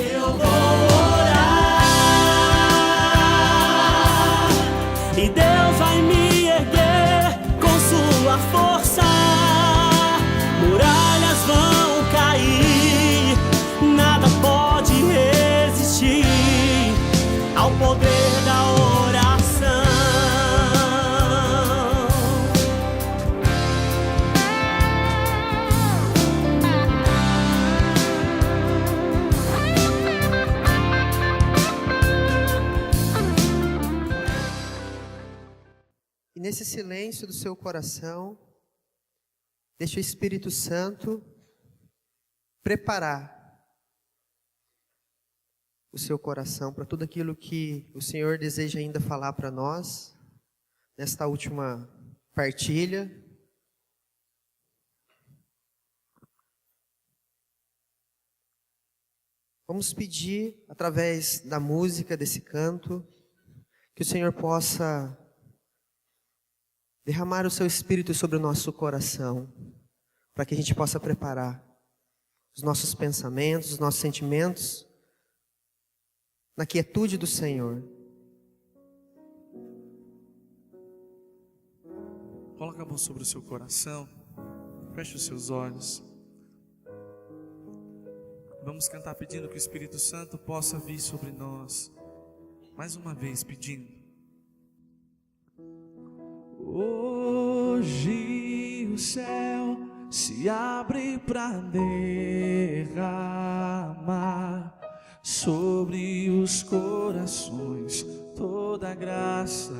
Eu vou orar e Deus vai me erguer com sua força. Muralhas vão cair, nada pode resistir ao poder da oração. E nesse silêncio do seu coração, deixe o Espírito Santo preparar o seu coração para tudo aquilo que o Senhor deseja ainda falar para nós, nesta última partilha. Vamos pedir, através da música, desse canto, que o Senhor possa derramar o seu Espírito sobre o nosso coração, para que a gente possa preparar os nossos pensamentos, os nossos sentimentos, na quietude do Senhor. Coloque a mão sobre o seu coração, feche os seus olhos. Vamos cantar pedindo que o Espírito Santo possa vir sobre nós. Mais uma vez pedindo. Hoje o céu se abre para derramar sobre os corações toda a graça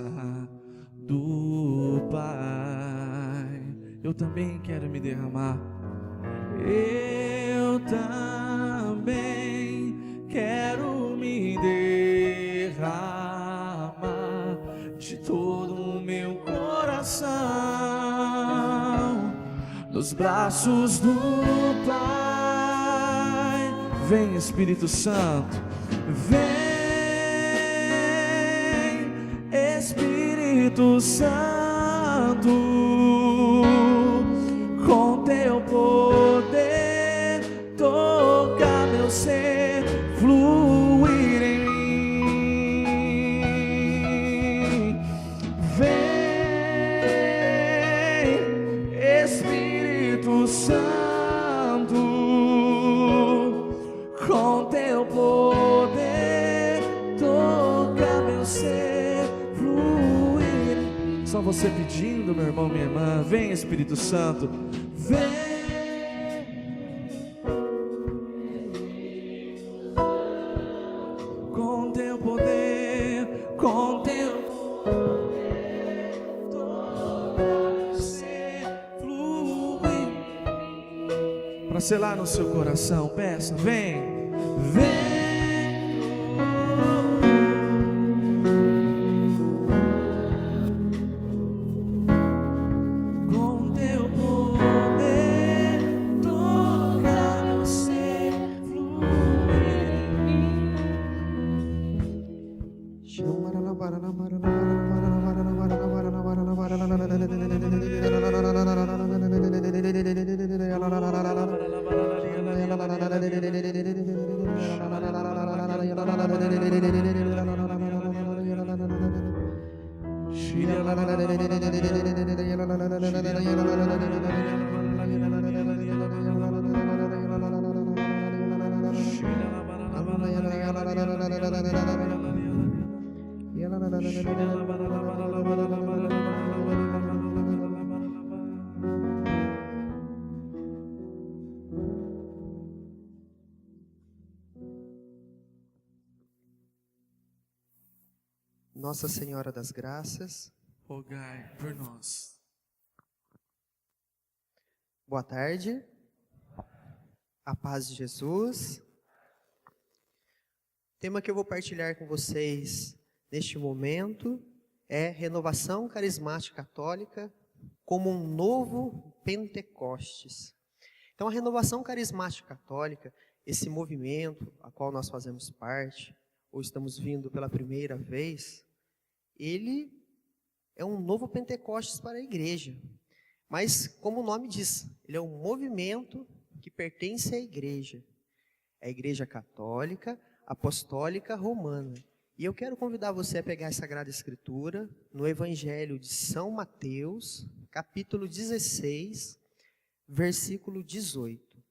do Pai. Eu também quero me derramar. Eu também quero me derramar de todo o meu coração nos braços do Pai. Vem, Espírito Santo, vem, Espírito Santo, com teu poder toca meu ser, fluir em mim. Vem, Espírito Santo, com teu poder toca meu ser, fluir. Só você pedindo, meu irmão, minha irmã. Vem, Espírito Santo, vem. Com teu poder, com teu poder toca meu ser, fluir. Para selar no seu coração, peça, vem, vem. Com teu poder toca meu ser, fluir em mim. Nossa Senhora das Graças, Rogai por nós. boa tarde, a paz de Jesus. O tema que eu vou partilhar com vocês neste momento é Renovação Carismática Católica como um novo Pentecostes. Então, a Renovação Carismática Católica, esse movimento a qual nós fazemos parte, ou estamos vindo pela primeira vez, ele é um novo Pentecostes para a igreja. Mas, como o nome diz, ele é um movimento que pertence à igreja. É a Igreja Católica, Apostólica, Romana. E eu quero convidar você a pegar a Sagrada Escritura no Evangelho de São Mateus, capítulo 16, versículo 18.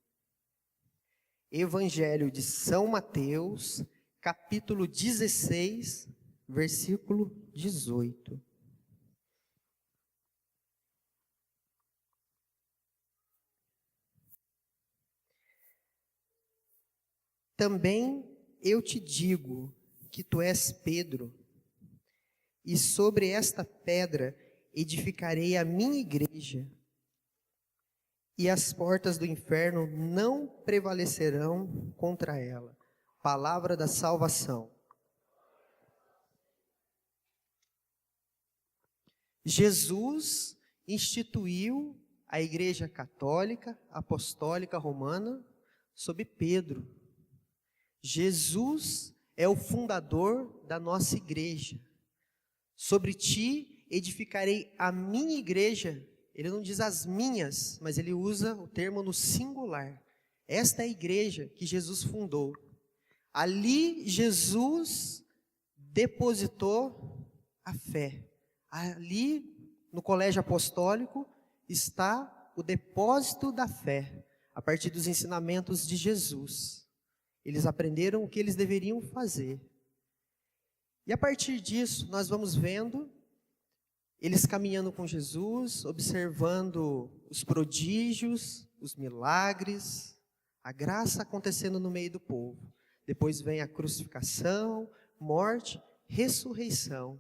Evangelho de São Mateus, capítulo 16, versículo 18. Também eu te digo que tu és Pedro, e sobre esta pedra edificarei a minha igreja, e as portas do inferno não prevalecerão contra ela. Palavra da salvação. Jesus instituiu a Igreja Católica, Apostólica, Romana sob Pedro. Jesus é o fundador da nossa igreja. Sobre ti edificarei a minha igreja. Ele não diz as minhas, mas ele usa o termo no singular. Esta é a igreja que Jesus fundou. Ali Jesus depositou a fé. Ali no colégio apostólico está o depósito da fé, a partir dos ensinamentos de Jesus. Eles aprenderam o que eles deveriam fazer. E a partir disso, nós vamos vendo eles caminhando com Jesus, observando os prodígios, os milagres, a graça acontecendo no meio do povo. Depois vem a crucificação, morte, ressurreição.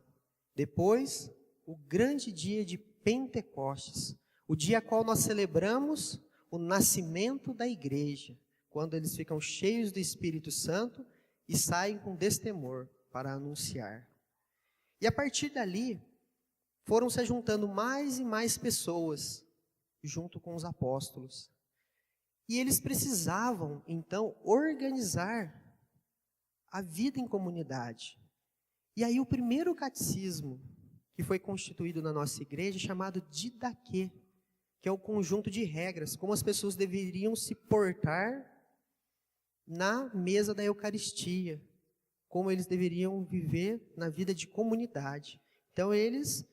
Depois, o grande dia de Pentecostes, o dia a qual nós celebramos o nascimento da igreja, quando eles ficam cheios do Espírito Santo e saem com destemor para anunciar. E a partir dali, foram se juntando mais e mais pessoas, junto com os apóstolos. E eles precisavam, então, organizar a vida em comunidade. E aí o primeiro catecismo que foi constituído na nossa igreja, chamado Didaquê, que é o conjunto de regras, como as pessoas deveriam se portar na mesa da Eucaristia, como eles deveriam viver na vida de comunidade. Então eles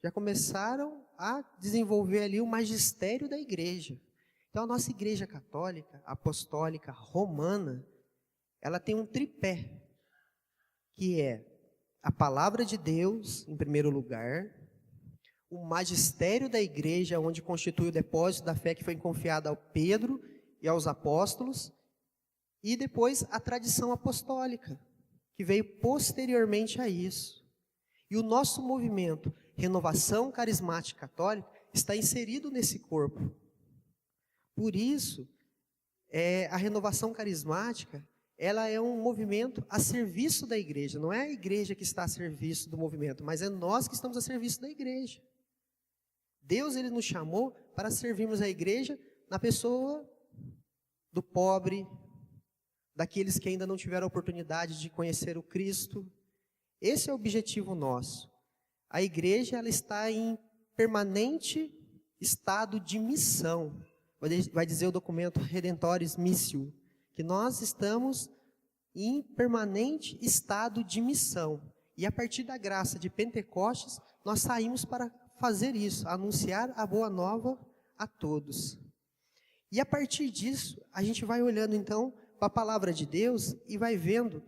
já começaram a desenvolver ali o magistério da igreja. Então a nossa igreja católica, apostólica, romana, ela tem um tripé, que é a palavra de Deus, em primeiro lugar, o magistério da igreja, onde constitui o depósito da fé que foi confiada ao Pedro e aos apóstolos, e depois a tradição apostólica, que veio posteriormente a isso. E o nosso movimento Renovação Carismática Católica está inserido nesse corpo. Por isso, a renovação carismática, ela é um movimento a serviço da igreja. Não é a igreja que está a serviço do movimento, mas é nós que estamos a serviço da igreja. Deus, ele nos chamou para servirmos a igreja na pessoa do pobre, daqueles que ainda não tiveram a oportunidade de conhecer o Cristo. Esse é o objetivo nosso. A igreja, ela está em permanente estado de missão. Vai dizer o documento Redemptoris Missio, que nós estamos em permanente estado de missão. E a partir da graça de Pentecostes, nós saímos para fazer isso, anunciar a boa nova a todos. E a partir disso, a gente vai olhando então para a palavra de Deus e vai vendo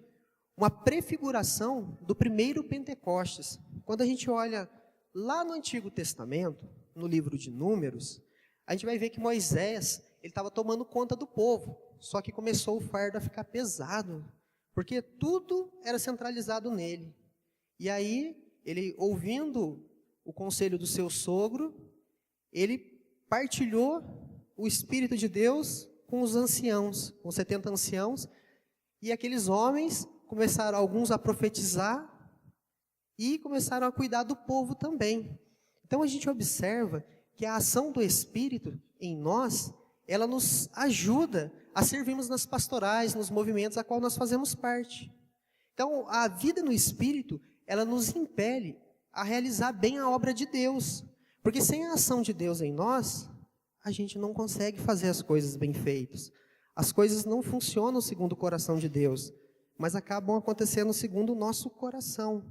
uma prefiguração do primeiro Pentecostes. Quando a gente olha lá no Antigo Testamento, no livro de Números, a gente vai ver que Moisés, ele estava tomando conta do povo, só que começou o fardo a ficar pesado, porque tudo era centralizado nele. E aí, ele, ouvindo o conselho do seu sogro, ele partilhou o Espírito de Deus com os anciãos, com 70 anciãos, e aqueles homens começaram, alguns a profetizar, e começaram a cuidar do povo também. Então a gente observa que a ação do Espírito em nós, ela nos ajuda a servirmos nas pastorais, nos movimentos a qual nós fazemos parte. Então a vida no Espírito, ela nos impele a realizar bem a obra de Deus, porque sem a ação de Deus em nós, a gente não consegue fazer as coisas bem feitas. as coisas não funcionam segundo o coração de Deus, mas acabam acontecendo segundo o nosso coração.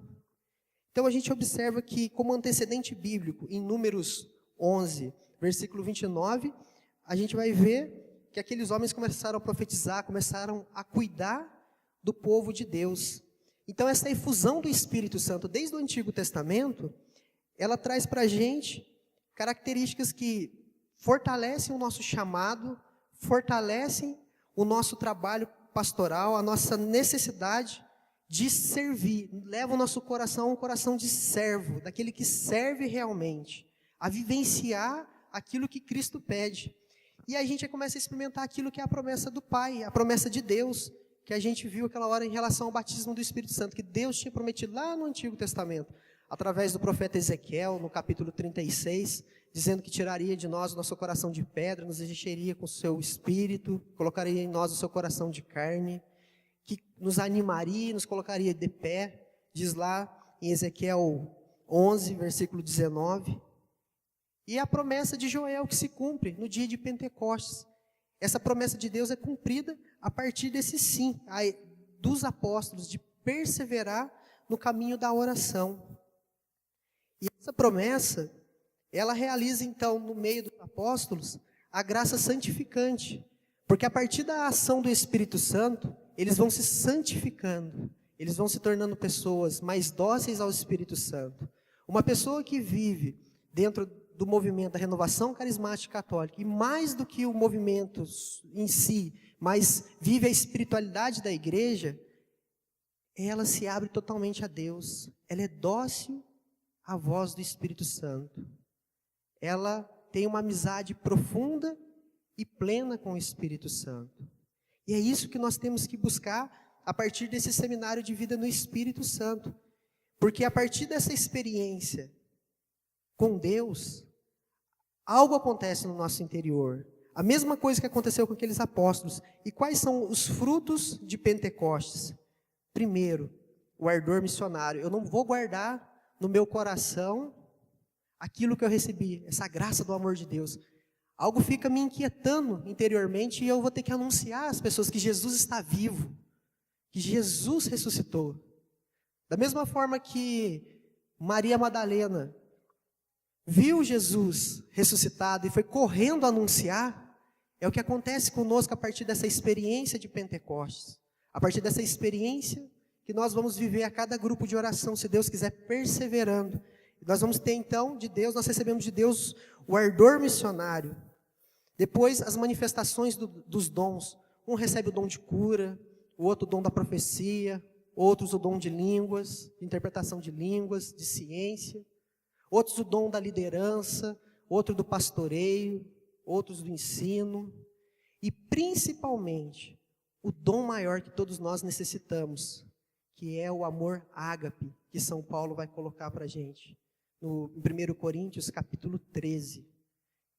Então a gente observa que, como antecedente bíblico, em Números 11, versículo 29, a gente vai ver que aqueles homens começaram a profetizar, começaram a cuidar do povo de Deus. Então essa efusão do Espírito Santo, desde o Antigo Testamento, ela traz para a gente características que fortalecem o nosso chamado, fortalecem o nosso trabalho pastoral, a nossa necessidade de servir, leva o nosso coração a um coração de servo, daquele que serve realmente, a vivenciar aquilo que Cristo pede. E a gente começa a experimentar aquilo que é a promessa do Pai, a promessa de Deus, que a gente viu aquela hora em relação ao batismo do Espírito Santo, que Deus tinha prometido lá no Antigo Testamento, através do profeta Ezequiel, no capítulo 36, dizendo que tiraria de nós o nosso coração de pedra, nos encheria com o seu espírito, colocaria em nós o seu coração de carne, que nos animaria, nos colocaria de pé, diz lá em Ezequiel 11, versículo 19. E a promessa de Joel que se cumpre no dia de Pentecostes. Essa promessa de Deus é cumprida a partir desse sim, dos apóstolos, de perseverar no caminho da oração. E essa promessa, ela realiza então no meio dos apóstolos a graça santificante, porque a partir da ação do Espírito Santo, eles vão se santificando, eles vão se tornando pessoas mais dóceis ao Espírito Santo. Uma pessoa que vive dentro do movimento da renovação carismática católica, e mais do que o movimento em si, mas vive a espiritualidade da igreja, ela se abre totalmente a Deus, ela é dócil à voz do Espírito Santo, ela tem uma amizade profunda e plena com o Espírito Santo. E é isso que nós temos que buscar a partir desse seminário de vida no Espírito Santo, porque a partir dessa experiência com Deus, algo acontece no nosso interior. A mesma coisa que aconteceu com aqueles apóstolos. E quais são os frutos de Pentecostes? Primeiro, o ardor missionário. Eu não vou guardar no meu coração aquilo que eu recebi, essa graça do amor de Deus. Algo fica me inquietando interiormente e eu vou ter que anunciar às pessoas que Jesus está vivo, que Jesus ressuscitou. Da mesma forma que Maria Madalena viu Jesus ressuscitado e foi correndo anunciar, é o que acontece conosco a partir dessa experiência de Pentecostes. A partir dessa experiência que nós vamos viver a cada grupo de oração, se Deus quiser, perseverando. Nós vamos ter então de Deus, nós recebemos de Deus o ardor missionário. Depois as manifestações dos dons. Um recebe o dom de cura, o outro o dom da profecia, outros o dom de línguas, de interpretação de línguas, de ciência. Outros o dom da liderança, outro do pastoreio, outros do ensino. E principalmente, o dom maior que todos nós necessitamos, que é o amor ágape, que São Paulo vai colocar para a gente. No 1 Coríntios, capítulo 13.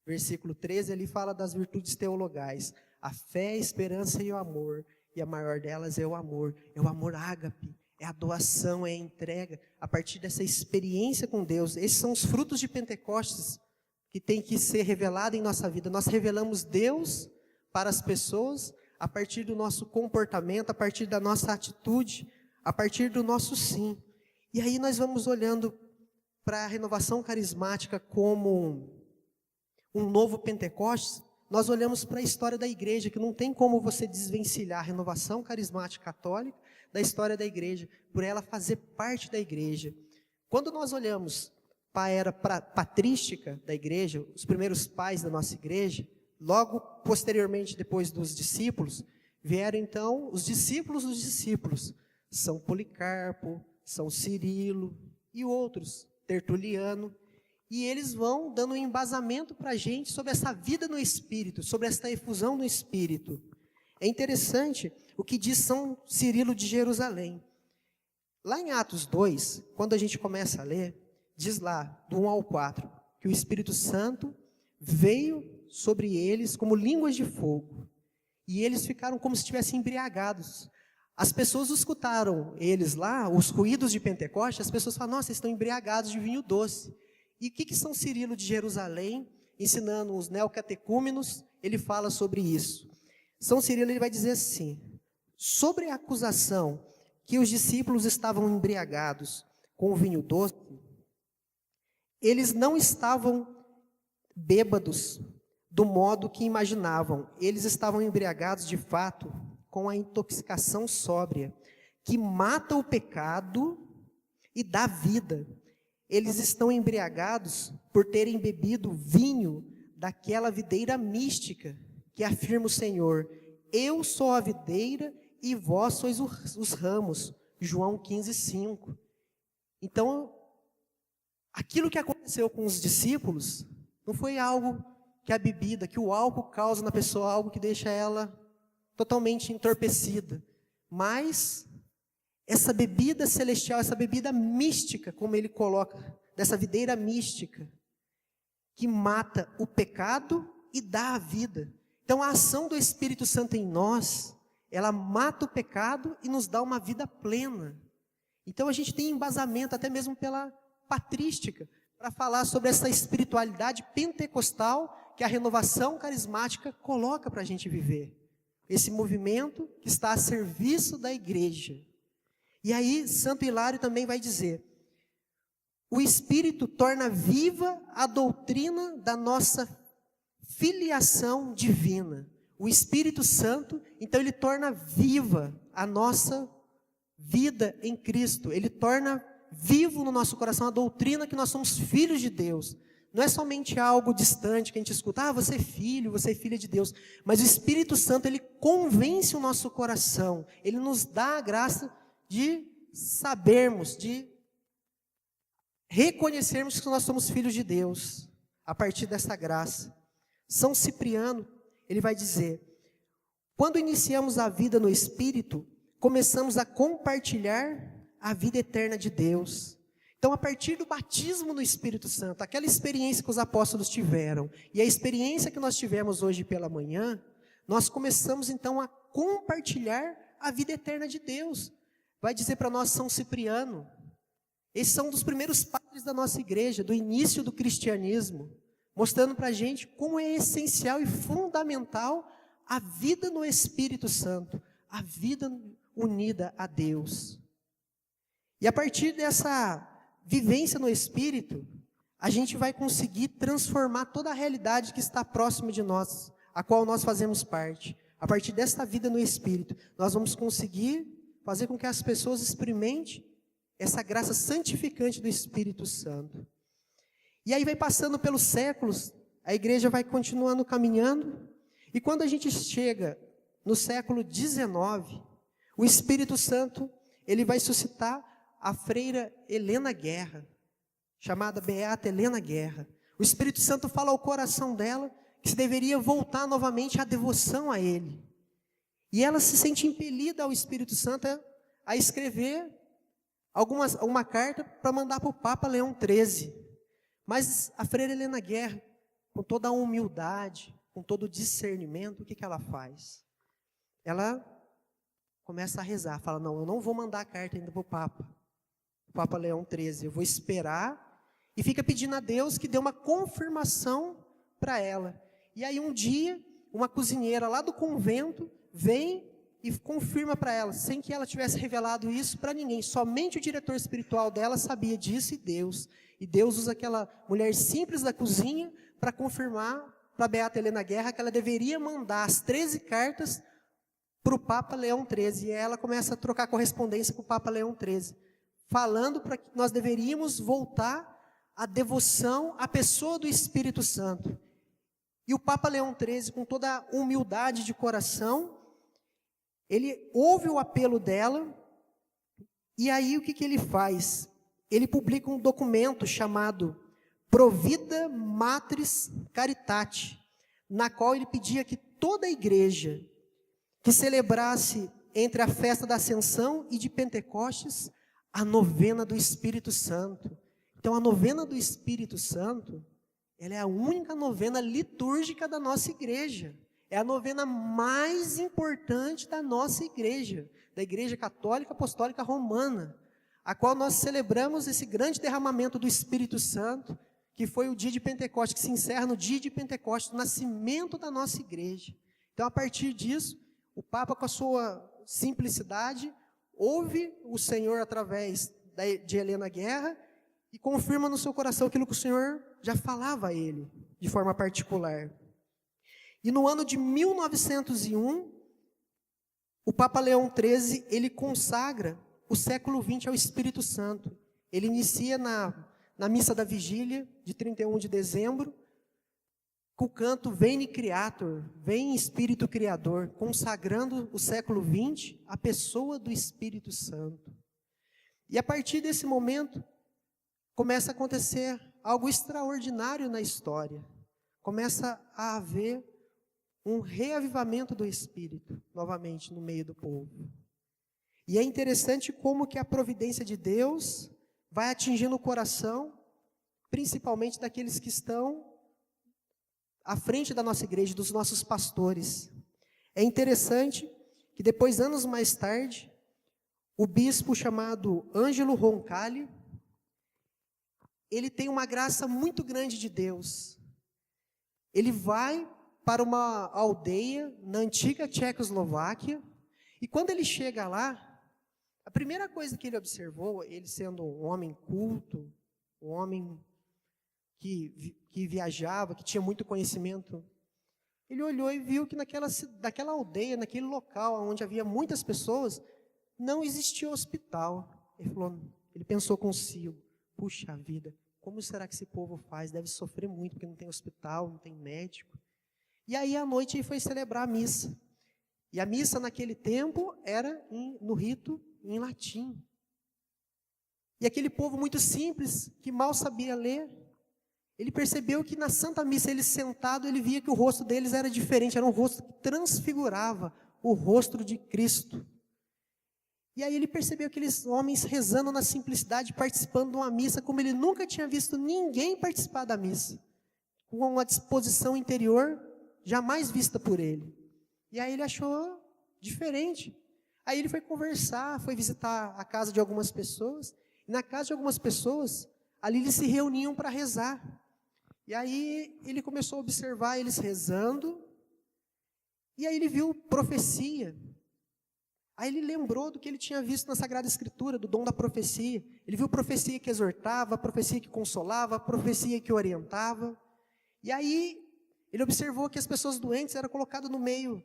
Versículo 13, ele fala das virtudes teologais. A fé, a esperança e o amor. E a maior delas é o amor ágape. É a doação, é a entrega, a partir dessa experiência com Deus. Esses são os frutos de Pentecostes que tem que ser revelado em nossa vida. Nós revelamos Deus para as pessoas a partir do nosso comportamento, a partir da nossa atitude, a partir do nosso sim. E aí nós vamos olhando para a renovação carismática como um novo Pentecostes. Nós olhamos para a história da igreja, que não tem como você desvencilhar a renovação carismática católica da história da igreja, por ela fazer parte da igreja. Quando nós olhamos para a era patrística da igreja, os primeiros pais da nossa igreja, logo posteriormente, depois dos discípulos, vieram então os discípulos dos discípulos, São Policarpo, São Cirilo e outros, Tertuliano, e eles vão dando um embasamento para a gente sobre essa vida no Espírito, sobre essa efusão no Espírito. É interessante o que diz São Cirilo de Jerusalém. Lá em Atos 2, quando a gente começa a ler, diz lá, do 1 ao 4, que o Espírito Santo veio sobre eles como línguas de fogo, e eles ficaram como se estivessem embriagados. As pessoas escutaram eles lá, os ruídos de Pentecostes, as pessoas falam, nossa, eles estão embriagados de vinho doce. E o que São Cirilo de Jerusalém, ensinando os neocatecúmenos, ele fala sobre isso? São Cirilo ele vai dizer assim: sobre a acusação que os discípulos estavam embriagados com o vinho doce, eles não estavam bêbados do modo que imaginavam. Eles estavam embriagados de fato com a intoxicação sóbria, que mata o pecado e dá vida. Eles estão embriagados por terem bebido vinho daquela videira mística que afirma o Senhor: eu sou a videira e vós sois os ramos. João 15:5. Então, aquilo que aconteceu com os discípulos não foi algo que a bebida, que o álcool causa na pessoa, algo que deixa ela totalmente entorpecida, mas essa bebida celestial, essa bebida mística, como ele coloca, dessa videira mística, que mata o pecado e dá a vida. Então a ação do Espírito Santo em nós, ela mata o pecado e nos dá uma vida plena. Então a gente tem embasamento, até mesmo pela patrística, para falar sobre essa espiritualidade pentecostal que a renovação carismática coloca para a gente viver. Esse movimento que está a serviço da igreja. E aí, Santo Hilário também vai dizer: o Espírito torna viva a doutrina da nossa filiação divina. O Espírito Santo, então, ele torna viva a nossa vida em Cristo. Ele torna vivo no nosso coração a doutrina que nós somos filhos de Deus. Não é somente algo distante que a gente escuta: você é filho, você é filha de Deus. Mas o Espírito Santo, ele convence o nosso coração. Ele nos dá a graça de sabermos, de reconhecermos que nós somos filhos de Deus, a partir dessa graça. São Cipriano, ele vai dizer: quando iniciamos a vida no Espírito, começamos a compartilhar a vida eterna de Deus. Então, a partir do batismo no Espírito Santo, aquela experiência que os apóstolos tiveram, e a experiência que nós tivemos hoje pela manhã, nós começamos então a compartilhar a vida eterna de Deus. Vai dizer para nós São Cipriano. Esses são um dos primeiros padres da nossa igreja, do início do cristianismo, mostrando para a gente como é essencial e fundamental a vida no Espírito Santo, a vida unida a Deus. E a partir dessa vivência no Espírito, a gente vai conseguir transformar toda a realidade que está próxima de nós, a qual nós fazemos parte. A partir dessa vida no Espírito, nós vamos conseguir fazer com que as pessoas experimentem essa graça santificante do Espírito Santo. E aí vai passando pelos séculos, a igreja vai continuando caminhando, e quando a gente chega no século XIX, o Espírito Santo, ele vai suscitar a freira Helena Guerra, chamada Beata Helena Guerra. O Espírito Santo fala ao coração dela que se deveria voltar novamente à devoção a Ele. E ela se sente impelida ao Espírito Santo a escrever uma carta para mandar para o Papa Leão XIII. Mas a freira Helena Guerra, com toda a humildade, com todo o discernimento, o que ela faz? Ela começa a rezar, fala: não, eu não vou mandar a carta ainda para o Papa Leão XIII, eu vou esperar, e fica pedindo a Deus que dê uma confirmação para ela. E aí um dia, uma cozinheira lá do convento vem e confirma para ela, sem que ela tivesse revelado isso para ninguém. Somente o diretor espiritual dela sabia disso, e Deus. E Deus usa aquela mulher simples da cozinha para confirmar para a Beata Helena Guerra que ela deveria mandar as 13 cartas para o Papa Leão XIII. E ela começa a trocar correspondência com o Papa Leão XIII, falando para que nós deveríamos voltar à devoção à pessoa do Espírito Santo. E o Papa Leão XIII, com toda a humildade de coração, ele ouve o apelo dela, e aí o que ele faz? Ele publica um documento chamado Provida Matris Caritate, na qual ele pedia que toda a igreja que celebrasse entre a festa da Ascensão e de Pentecostes a novena do Espírito Santo. Então a novena do Espírito Santo, ela é a única novena litúrgica da nossa igreja. É a novena mais importante da nossa igreja, da Igreja Católica Apostólica Romana, a qual nós celebramos esse grande derramamento do Espírito Santo, que foi o dia de Pentecostes, que se encerra no dia de Pentecostes, o nascimento da nossa igreja. Então, a partir disso, o Papa, com a sua simplicidade, ouve o Senhor através de Helena Guerra e confirma no seu coração aquilo que o Senhor já falava a ele, de forma particular. E no ano de 1901, o Papa Leão XIII, ele consagra o século XX ao Espírito Santo. Ele inicia na missa da vigília, de 31 de dezembro, com o canto Veni Creator, vem Espírito Criador, consagrando o século XX à pessoa do Espírito Santo. E a partir desse momento, começa a acontecer algo extraordinário na história. Começa a haver um reavivamento do Espírito, novamente, no meio do povo. E é interessante como que a providência de Deus vai atingindo o coração, principalmente daqueles que estão à frente da nossa igreja, dos nossos pastores. É interessante que depois, anos mais tarde, o bispo chamado Ângelo Roncalli, ele tem uma graça muito grande de Deus. Ele vai para uma aldeia na antiga Tchecoslováquia, e quando ele chega lá, a primeira coisa que ele observou, ele sendo um homem culto, um homem que viajava, que tinha muito conhecimento, ele olhou e viu que naquela aldeia, naquele local onde havia muitas pessoas, não existia hospital. Ele pensou consigo, puxa vida, como será que esse povo faz? Deve sofrer muito, porque não tem hospital, não tem médico. E aí à noite ele foi celebrar a missa. E a missa naquele tempo era no rito em latim. E aquele povo muito simples, que mal sabia ler, ele percebeu que na Santa Missa, ele sentado, ele via que o rosto deles era diferente, era um rosto que transfigurava o rosto de Cristo. E aí ele percebeu aqueles homens rezando na simplicidade, participando de uma missa, como ele nunca tinha visto ninguém participar da missa, com uma disposição interior jamais vista por ele. E aí ele achou diferente. Aí ele foi conversar, foi visitar a casa de algumas pessoas, e na casa de algumas pessoas, ali eles se reuniam para rezar. E aí ele começou a observar eles rezando, e aí ele viu profecia. Aí ele lembrou do que ele tinha visto na Sagrada Escritura, do dom da profecia. Ele viu profecia que exortava, profecia que consolava, profecia que orientava. E aí ele observou que as pessoas doentes eram colocadas no meio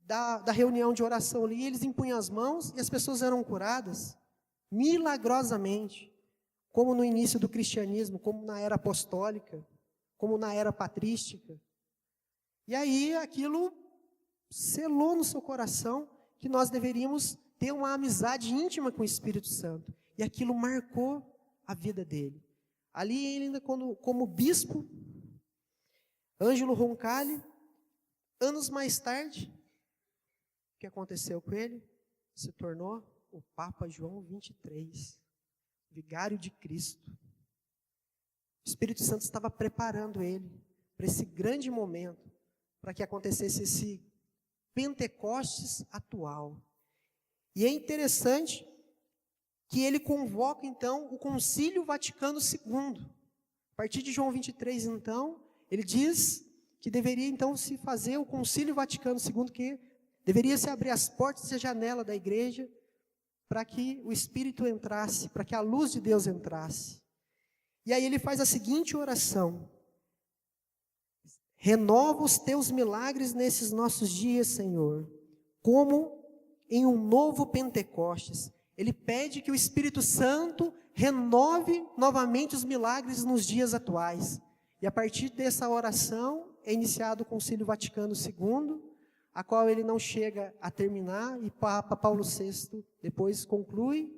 da reunião de oração ali, eles impunham as mãos e as pessoas eram curadas, milagrosamente, como no início do cristianismo, como na era apostólica, como na era patrística. E aí aquilo selou no seu coração que nós deveríamos ter uma amizade íntima com o Espírito Santo. E aquilo marcou a vida dele. Ali ele ainda como bispo, Ângelo Roncalli, anos mais tarde, o que aconteceu com ele? Se tornou o Papa João XXIII, vigário de Cristo. O Espírito Santo estava preparando ele para esse grande momento, para que acontecesse esse Pentecostes atual. E é interessante que ele convoca, então, o Concílio Vaticano II. A partir de João 23, então, ele diz que deveria, então, se fazer o Concílio Vaticano II, que deveria se abrir as portas e a janela da igreja para que o Espírito entrasse, para que a luz de Deus entrasse. E aí ele faz a seguinte oração: renova os teus milagres nesses nossos dias, Senhor, como em um novo Pentecostes. Ele pede que o Espírito Santo renove novamente os milagres nos dias atuais. E a partir dessa oração é iniciado o Concílio Vaticano II, a qual ele não chega a terminar, e Papa Paulo VI depois conclui.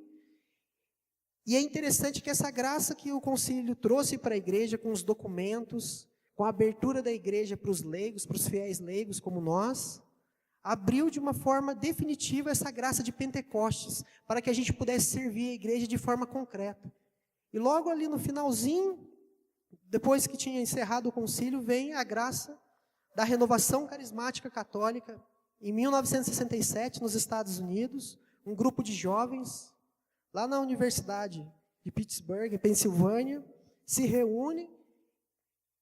E é interessante que essa graça que o concílio trouxe para a igreja, com os documentos, com a abertura da igreja para os leigos, para os fiéis leigos como nós, abriu de uma forma definitiva essa graça de Pentecostes, para que a gente pudesse servir a igreja de forma concreta. E logo ali no finalzinho, depois que tinha encerrado o concílio, vem a graça da renovação carismática católica. Em 1967, nos Estados Unidos, um grupo de jovens, lá na Universidade de Pittsburgh, em Pensilvânia, se reúne,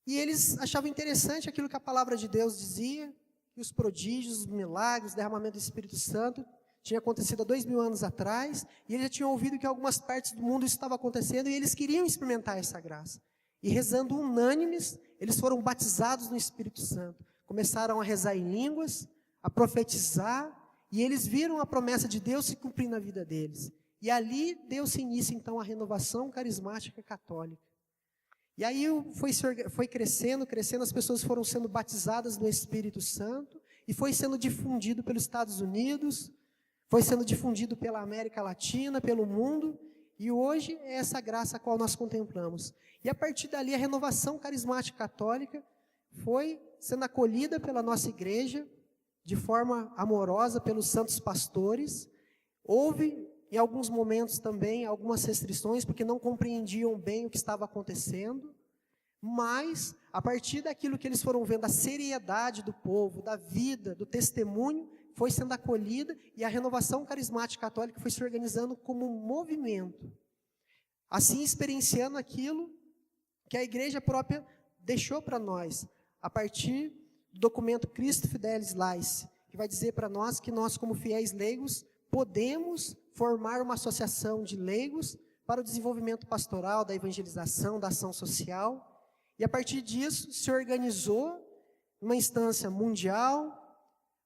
e eles achavam interessante aquilo que a palavra de Deus dizia, que os prodígios, os milagres, o derramamento do Espírito Santo tinha acontecido há 2000 anos atrás, e eles já tinham ouvido que em algumas partes do mundo isso estava acontecendo, e eles queriam experimentar essa graça. E rezando unânimes, eles foram batizados no Espírito Santo. Começaram a rezar em línguas, a profetizar, e eles viram a promessa de Deus se cumprir na vida deles. E ali deu-se início, então, à renovação carismática católica. E aí foi crescendo, as pessoas foram sendo batizadas no Espírito Santo, e foi sendo difundido pelos Estados Unidos, foi sendo difundido pela América Latina, pelo mundo, e hoje é essa graça a qual nós contemplamos. E a partir dali, a renovação carismática católica foi sendo acolhida pela nossa igreja, de forma amorosa pelos santos pastores. Houve, em alguns momentos também, algumas restrições, porque não compreendiam bem o que estava acontecendo, mas, a partir daquilo que eles foram vendo, a seriedade do povo, da vida, do testemunho, foi sendo acolhida, e a renovação carismática católica foi se organizando como um movimento, assim experienciando aquilo que a igreja própria deixou para nós, a partir do documento Christo Fidelis Laici, que vai dizer para nós que nós, como fiéis leigos, podemos formar uma associação de leigos para o desenvolvimento pastoral, da evangelização, da ação social, e a partir disso se organizou numa instância mundial,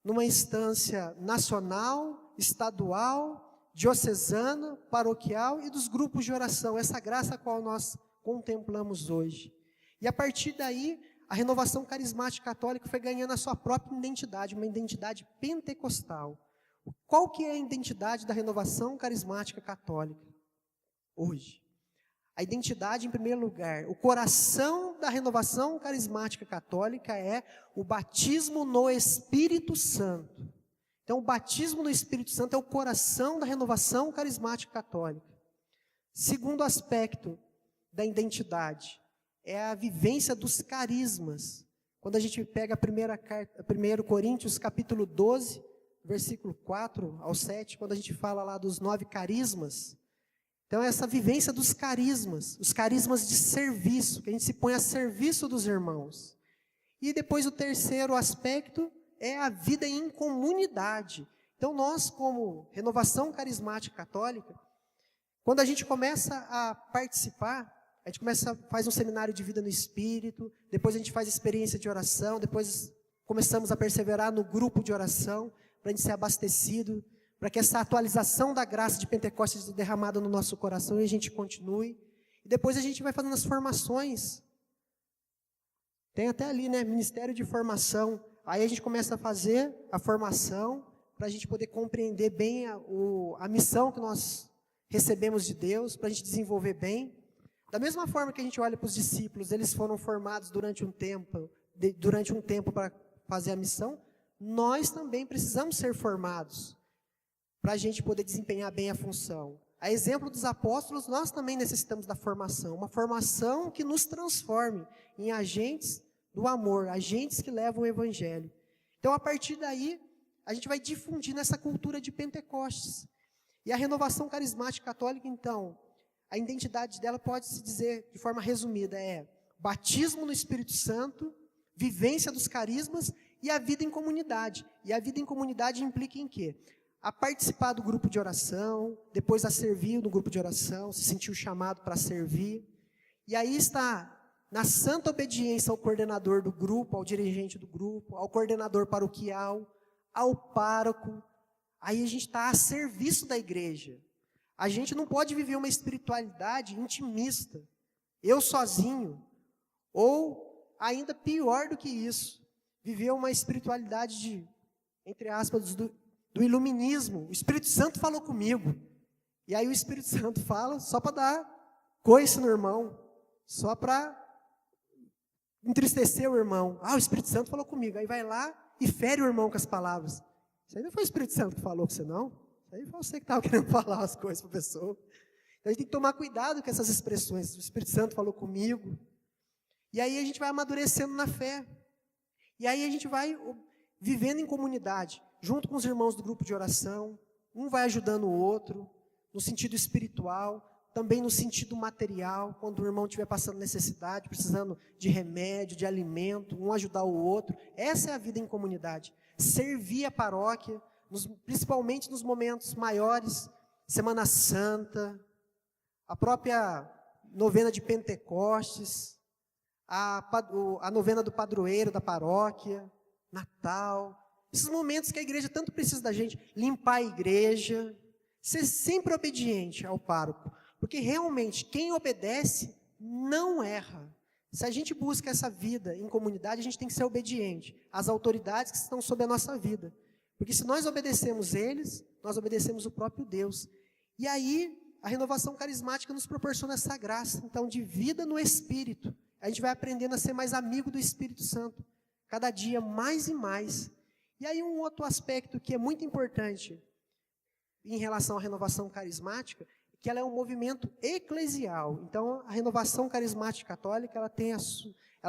numa instância nacional, estadual, diocesana, paroquial e dos grupos de oração, essa graça a qual nós contemplamos hoje. E a partir daí, a renovação carismática católica foi ganhando a sua própria identidade, uma identidade pentecostal. Qual que é a identidade da renovação carismática católica hoje? A identidade, em primeiro lugar, o coração da renovação carismática católica é o batismo no Espírito Santo. Então, o batismo no Espírito Santo é o coração da renovação carismática católica. Segundo aspecto da identidade, é a vivência dos carismas. Quando a gente pega a 1 Coríntios, capítulo 12, versículo 4 ao 7, quando a gente fala lá dos 9 carismas, então essa vivência dos carismas, os carismas de serviço, que a gente se põe a serviço dos irmãos. E depois o terceiro aspecto é a vida em comunidade. Então nós, como renovação carismática católica, quando a gente começa a participar, a gente faz um seminário de vida no Espírito, depois a gente faz experiência de oração, depois começamos a perseverar no grupo de oração, para a gente ser abastecido, para que essa atualização da graça de Pentecostes seja derramada no nosso coração e a gente continue. E depois a gente vai fazendo as formações. Tem até ali, né, Ministério de Formação. Aí a gente começa a fazer a formação para a gente poder compreender bem a missão que nós recebemos de Deus, para a gente desenvolver bem. Da mesma forma que a gente olha para os discípulos, eles foram formados durante um tempo para fazer a missão, nós também precisamos ser formados para a gente poder desempenhar bem a função. A exemplo dos apóstolos, nós também necessitamos da formação, uma formação que nos transforme em agentes do amor, agentes que levam o Evangelho. Então, a partir daí, a gente vai difundindo essa cultura de Pentecostes. E a renovação carismática católica, então, a identidade dela pode se dizer, de forma resumida, é batismo no Espírito Santo, vivência dos carismas e a vida em comunidade. E a vida em comunidade implica em quê? A participar do grupo de oração, depois a servir no grupo de oração, se sentir o chamado para servir. E aí está na santa obediência ao coordenador do grupo, ao dirigente do grupo, ao coordenador paroquial, ao pároco. Aí a gente está a serviço da igreja. A gente não pode viver uma espiritualidade intimista, eu sozinho, ou ainda pior do que isso, viver uma espiritualidade de, entre aspas, do iluminismo. O Espírito Santo falou comigo. E aí o Espírito Santo fala só para dar coice no irmão, só para entristecer o irmão. O Espírito Santo falou comigo. Aí vai lá e fere o irmão com as palavras. Isso aí não foi o Espírito Santo que falou com você, não. Isso aí foi você que estava querendo falar as coisas para a pessoa. Então a gente tem que tomar cuidado com essas expressões. O Espírito Santo falou comigo. E aí a gente vai amadurecendo na fé. E aí a gente vai vivendo em comunidade, junto com os irmãos do grupo de oração. Um vai ajudando o outro, no sentido espiritual. também no sentido material, quando o irmão estiver passando necessidade, precisando de remédio, de alimento, um ajudar o outro. Essa é a vida em comunidade. Servir a paróquia, principalmente nos momentos maiores, Semana Santa, a própria novena de Pentecostes, a novena do padroeiro da paróquia, Natal. Esses momentos que a igreja tanto precisa da gente, limpar a igreja, ser sempre obediente ao pároco. Porque realmente, quem obedece, não erra. Se a gente busca essa vida em comunidade, a gente tem que ser obediente às autoridades que estão sob a nossa vida. Porque se nós obedecemos eles, nós obedecemos o próprio Deus. E aí, a renovação carismática nos proporciona essa graça, então, de vida no Espírito. A gente vai aprendendo a ser mais amigo do Espírito Santo, cada dia mais e mais. E aí, um outro aspecto que é muito importante em relação à renovação carismática, que ela é um movimento eclesial. Então, a renovação carismática católica, ela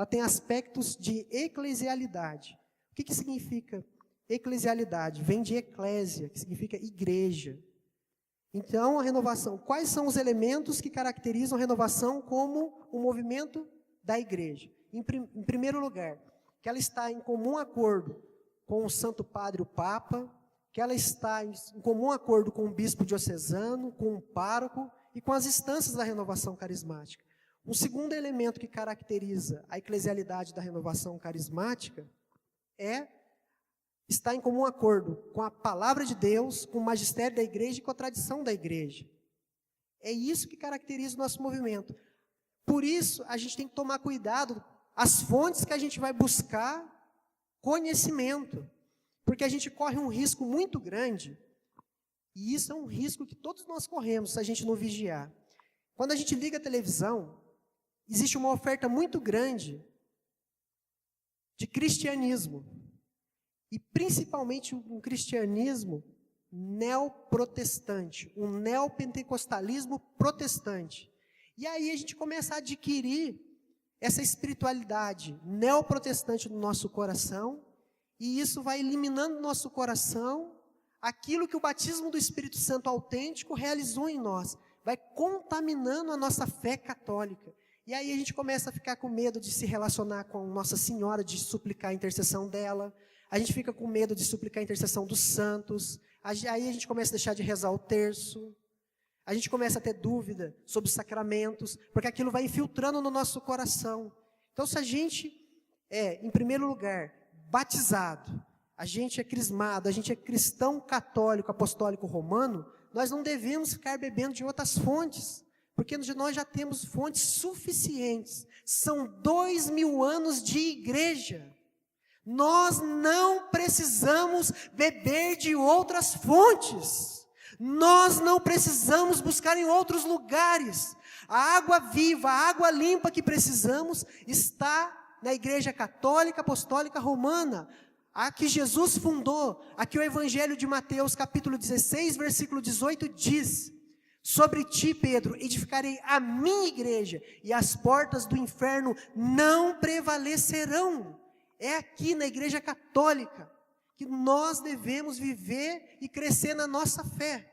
tem aspectos de eclesialidade. O que significa eclesialidade? Vem de eclésia, que significa igreja. Então, a renovação, quais são os elementos que caracterizam a renovação como um movimento da igreja? Em primeiro lugar, que ela está em comum acordo com o Santo Padre, o Papa, que ela está em comum acordo com o bispo diocesano, com o pároco e com as instâncias da renovação carismática. Um segundo elemento que caracteriza a eclesialidade da renovação carismática está em comum acordo com a palavra de Deus, com o magistério da igreja e com a tradição da igreja. É isso que caracteriza o nosso movimento. Por isso, a gente tem que tomar cuidado as fontes que a gente vai buscar conhecimento. Porque a gente corre um risco muito grande, e isso é um risco que todos nós corremos se a gente não vigiar. Quando a gente liga a televisão, existe uma oferta muito grande de cristianismo, e principalmente um cristianismo neoprotestante, um neopentecostalismo protestante. E aí a gente começa a adquirir essa espiritualidade neoprotestante no nosso coração, e isso vai eliminando do nosso coração aquilo que o batismo do Espírito Santo autêntico realizou em nós. Vai contaminando a nossa fé católica. E aí a gente começa a ficar com medo de se relacionar com Nossa Senhora, de suplicar a intercessão dela. A gente fica com medo de suplicar a intercessão dos santos. Aí a gente começa a deixar de rezar o terço. A gente começa a ter dúvida sobre os sacramentos, porque aquilo vai infiltrando no nosso coração. Então, se a gente em primeiro lugar, batizado, a gente é crismado, a gente é cristão católico, apostólico romano, nós não devemos ficar bebendo de outras fontes, porque nós já temos fontes suficientes. São 2000 anos de igreja. Nós não precisamos beber de outras fontes. Nós não precisamos buscar em outros lugares. A água viva, a água limpa que precisamos está na Igreja Católica Apostólica Romana, a que Jesus fundou, a que o Evangelho de Mateus, capítulo 16, versículo 18, diz: sobre ti, Pedro, edificarei a minha igreja, e as portas do inferno não prevalecerão. É aqui na Igreja Católica que nós devemos viver e crescer na nossa fé.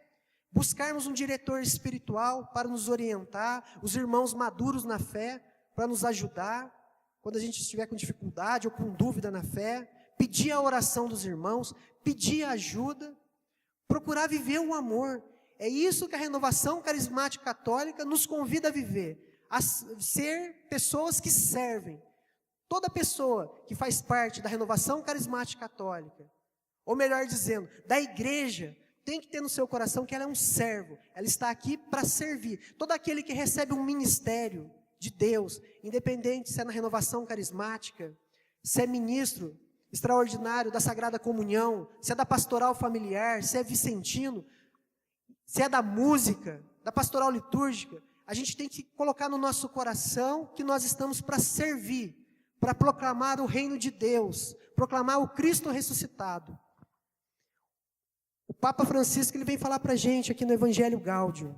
Buscarmos um diretor espiritual para nos orientar, os irmãos maduros na fé, para nos ajudar, quando a gente estiver com dificuldade ou com dúvida na fé, pedir a oração dos irmãos, pedir ajuda, procurar viver o amor. É isso que a renovação carismática católica nos convida a viver, a ser pessoas que servem. Toda pessoa que faz parte da renovação carismática católica, ou melhor dizendo, da igreja, tem que ter no seu coração que ela é um servo, ela está aqui para servir. Todo aquele que recebe um ministério de Deus, independente se é na renovação carismática, se é ministro extraordinário da Sagrada Comunhão, se é da pastoral familiar, se é vicentino, se é da música, da pastoral litúrgica, a gente tem que colocar no nosso coração que nós estamos para servir, para proclamar o reino de Deus, proclamar o Cristo ressuscitado. O Papa Francisco ele vem falar para a gente aqui no Evangelho Gáudio,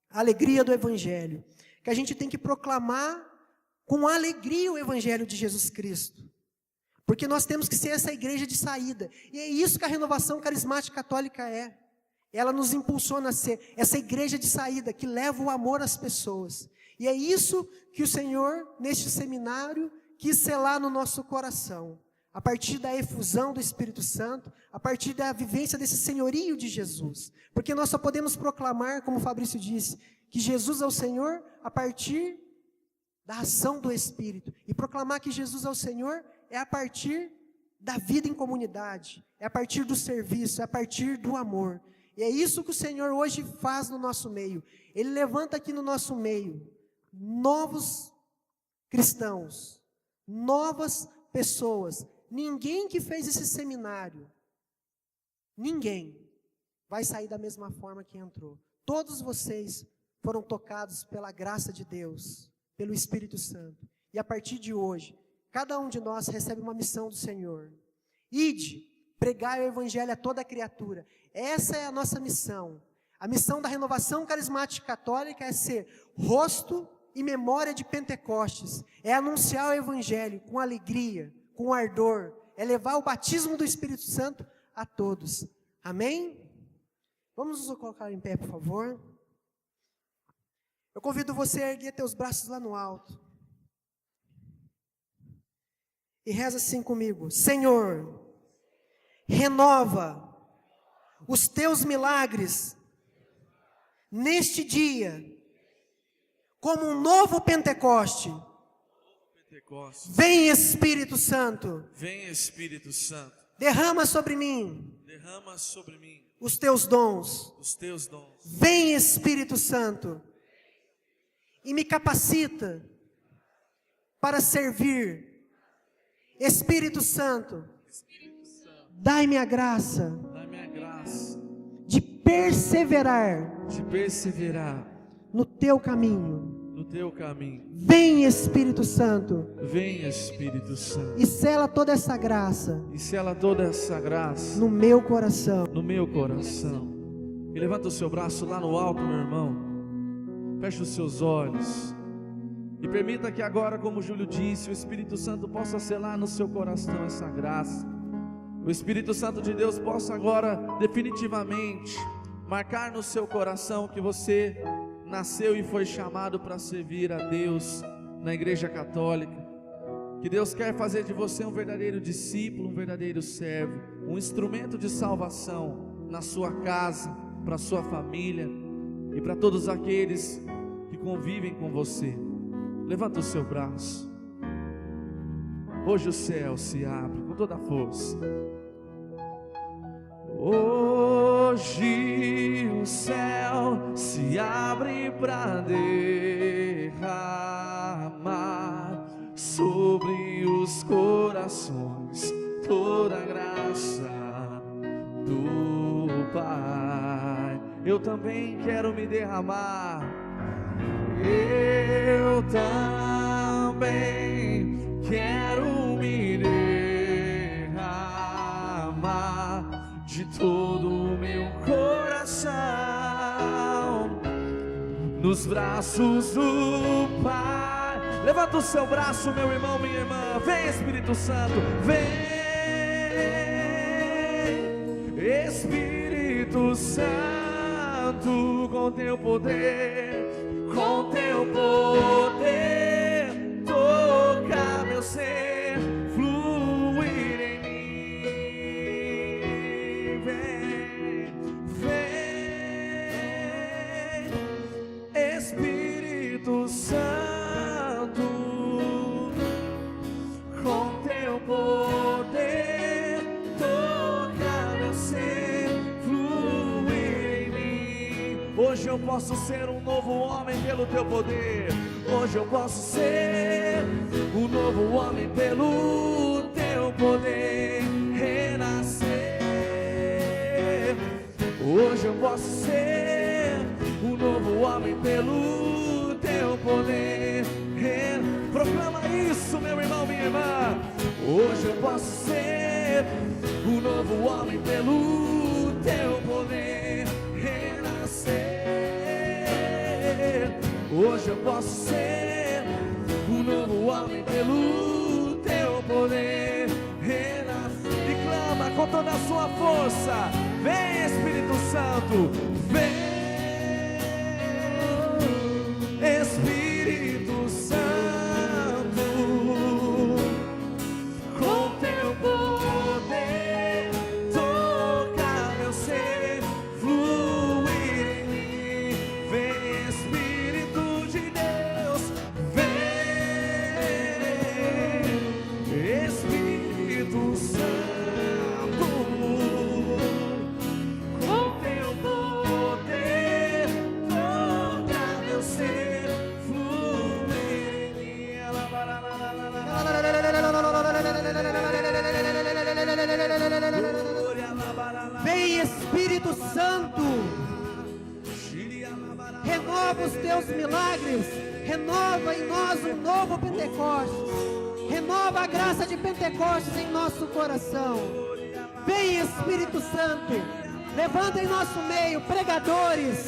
a alegria do Evangelho, que a gente tem que proclamar com alegria o Evangelho de Jesus Cristo, porque nós temos que ser essa igreja de saída, e é isso que a renovação carismática católica é Ela nos impulsiona a ser essa igreja de saída que leva o amor às pessoas. E é isso que o Senhor, neste seminário, quis selar no nosso coração. A partir da efusão do Espírito Santo, a partir da vivência desse senhorio de Jesus. Porque nós só podemos proclamar, como o Fabrício disse, que Jesus é o Senhor a partir da ação do Espírito. E proclamar que Jesus é o Senhor é a partir da vida em comunidade, é a partir do serviço, é a partir do amor. E é isso que o Senhor hoje faz no nosso meio. Ele levanta aqui no nosso meio novos cristãos, novas pessoas. Ninguém que fez esse seminário, ninguém vai sair da mesma forma que entrou. Todos vocês foram tocados pela graça de Deus, pelo Espírito Santo. E a partir de hoje, cada um de nós recebe uma missão do Senhor. Ide, pregai o Evangelho a toda criatura. Essa é a nossa missão. A missão da Renovação Carismática Católica é ser rosto e memória de Pentecostes. É anunciar o Evangelho com alegria, com ardor. É levar o batismo do Espírito Santo a todos. Amém? Vamos nos colocar em pé, por favor. Eu convido você a erguer teus braços lá no alto. E reza assim comigo: Senhor, renova os teus milagres neste dia, como um novo Pentecoste. Vem, Espírito Santo. Vem, Espírito Santo. Derrama sobre mim. Derrama sobre mim os teus dons. os teus dons. Vem, Espírito Santo, e me capacita para servir. Espírito Santo, dai-me a graça de perseverar no teu caminho. Vem, Espírito Santo. Vem, Espírito Santo. E sela toda essa graça. No meu coração. E levanta o seu braço lá no alto, meu irmão. Feche os seus olhos. E permita que agora, como o Júlio disse, o Espírito Santo possa selar no seu coração essa graça. O Espírito Santo de Deus possa agora definitivamente marcar no seu coração que você nasceu e foi chamado para servir a Deus na Igreja Católica. Que Deus quer fazer de você um verdadeiro discípulo, um verdadeiro servo, um instrumento de salvação na sua casa, para a sua família e para todos aqueles que convivem com você. Levanta o seu braço. Hoje o céu se abre com toda a força. Hoje o céu se abre para derramar sobre os corações toda a graça do Pai. Eu também quero me derramar. Eu também quero me derramar de todo o meu coração nos braços do Pai. Levanta o seu braço, meu irmão, minha irmã. Vem, Espírito Santo, vem, Espírito Santo, com teu poder, toca meu ser, fluir em mim. Vem, Espírito Santo, com teu poder, toca meu ser, fluir em mim. Hoje eu posso ser um novo homem pelo teu poder. Hoje eu posso ser um novo homem pelo teu poder. Renascer. Hoje eu posso ser um novo homem pelo teu poder. Proclama isso, meu irmão, minha irmã. Hoje eu posso ser um novo homem pelo teu poder. Hoje eu posso ser um novo homem pelo teu poder. E clama com toda a sua força. Vem, Espírito Santo. Santo, vem. Espírito Santo, com teu poder, toca meu ser, fluir em mim. Vem, Espírito de Deus, vem, Espírito Santo, com teu poder, toca meu ser. Vem, Espírito Santo, renova os teus milagres, renova em nós um novo Pentecostes, renova a graça de Pentecostes em nosso coração. Vem, Espírito Santo, levanta em nosso meio pregadores,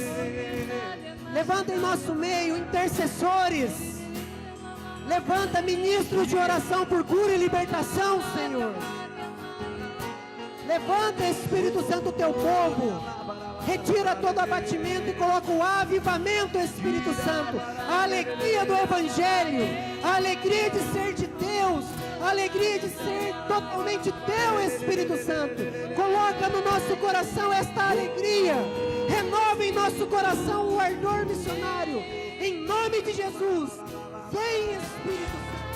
levanta em nosso meio intercessores, levanta ministros de oração por cura e libertação, Senhor. Levanta, Espírito Santo, o teu povo. Retira todo abatimento e coloca o avivamento, Espírito Santo. A alegria do Evangelho, a alegria de ser de Deus, a alegria de ser totalmente teu, Espírito Santo. Coloca no nosso coração esta alegria. Renova em nosso coração o ardor missionário. Em nome de Jesus, vem, Espírito Santo.